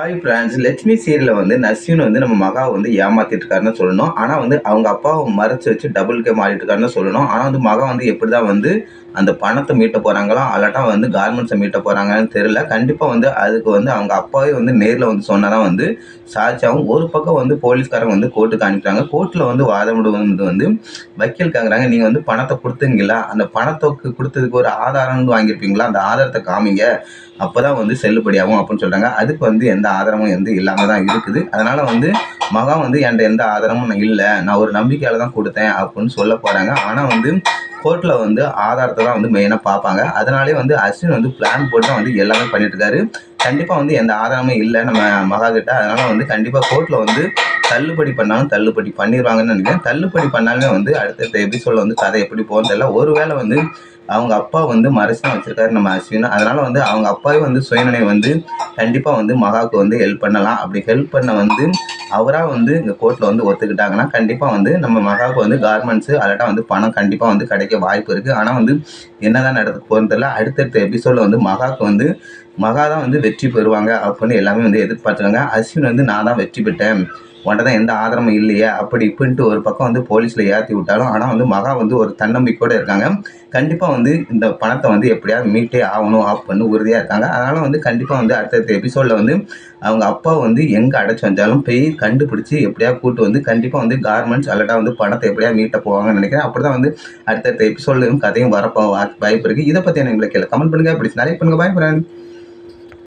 Hi friends, Lakshmi சீரியல்ல நஸ்ரீன் நம்ம மகாவ ஏமாத்திட்டு இருக்காருன்னு சொல்லணும். ஆனா அவங்க அப்பாவ மறைச்சு வச்சு டபுள் கேம் ஆடிட்டு இருக்காருன்னு சொல்லணும். ஆனா மகா எப்படிதான் அந்த பணத்த மீட்ட போறாங்களா? அல்லாட்டா கார்மெண்ட்ஸ மீட்ட போறாங்கன்னு தெரியல. கண்டிப்பா அதுக்கு அவங்க அப்பாவே நேர்ல சொன்னா தான் சாட்சியாகும். ஒரு பக்கம் போலீஸ்காரங்க கோர்ட்டுக்கு அனுப்பிட்டாங்க. கோர்ட்ல வாதமிடுவது வக்கீல் கேட்குறாங்க, நீங்க பணத்த குடுத்தீங்களா? அந்த பணத்துக்கு குடுத்ததுக்கு ஒரு ஆதாரம்னு வாங்கியிருப்பீங்களா? அந்த ஆதாரத்த காமிங்க. அப்பதான் செல்லுபடியாகும் அப்படின்னு சொல்றாங்க. அதுக்கு எந்த ஆதாரமும் இல்லாம தான் இருக்குது. அதனால மகா என்ட்ட எந்த ஆதாரமும் இல்ல. நான் ஒரு நம்பிக்கையால தான் குடுத்தேன் அப்படின்னு சொல்ல போறாங்க. ஆனா கோர்ட்ல ஆதாரத்த தான் மெயினா பார்ப்பாங்க. அதனாலேயே அஸ்வின் பிளான் போட்டு தான் எல்லாமே பண்ணிட்டு இருக்காரு. கண்டிப்பா எந்த ஆதாரமும் இல்ல நம்ம மகா கிட்ட. அதனால கண்டிப்பா கோர்ட்ல தள்ளுபடி பண்ணாலும் தள்ளுபடி பண்ணிருவாங்கன்னு நினைக்கிறேன். தள்ளுபடி பண்ணாலுமே அடுத்தடுத்த எபிசோட்ல கதை எப்படி போகும்னு தெரியல. ஒருவேளை அவங்க அப்பா மறைச்சு தான் வச்சிருக்காரு நம்ம அஸ்வின். அதனால அவங்க அப்பாவே சுயநினைவு கண்டிப்பா மகாவுக்கு ஹெல்ப் பண்ணலாம். அப்படி ஹெல்ப் பண்ண அவரா இந்த கோர்ட்ல ஒத்துக்கிட்டாங்கன்னா கண்டிப்பா நம்ம மகாவுக்கு கார்மெண்ட்ஸ் அல்லாட்டா பணம் கண்டிப்பா கிடைக்க வாய்ப்பு இருக்கு. ஆனா என்னதான் நடக்க போகுதுன்னு தெரியல. அடுத்தடுத்த எபிசோட்ல மகாவுக்கு மகா தான் வெற்றி பெறுவாங்க அப்படின்னு எல்லாமே எதிர்பார்த்துருக்காங்க. அஸ்வின் நான் தான் வெற்றி பெற்றேன், உன்ட்ட தான் எந்த ஆதாரமும் இல்லையே அப்படி இப்படின்ட்டு ஒரு பக்கம் போலீஸ்ல ஏற்றி விட்டாலும், ஆனா மகா ஒரு தன்னம்பிக்கையோட இருக்காங்க. கண்டிப்பா இந்த பணத்தை எப்படியாவது மீட்டே ஆகணும் அப்படின்னு உறுதியா இருக்காங்க. அதனால கண்டிப்பா அடுத்தடுத்த எபிசோட்ல அவங்க அப்பா எங்க அடைச்சு வந்தாலும் போய் கண்டுபிடிச்சு எப்படியாவது கூட்டு கண்டிப்பா கார்மெண்ட்ஸ் அல்லாட்டா பணத்தை எப்படியாவது மீட்ட போவாங்கன்னு நினைக்கிறேன். அப்படிதான் அடுத்தடுத்த எபிசோட்லயும் கதையும் வரப்போ வாய்ப்பு இருக்கு. இதை பத்தி உங்களுக்கு கமெண்ட் பண்ணுங்க. பிடிச்சி நிறைய பண்ணுங்க. பாய் ஃப்ரெண்ட்.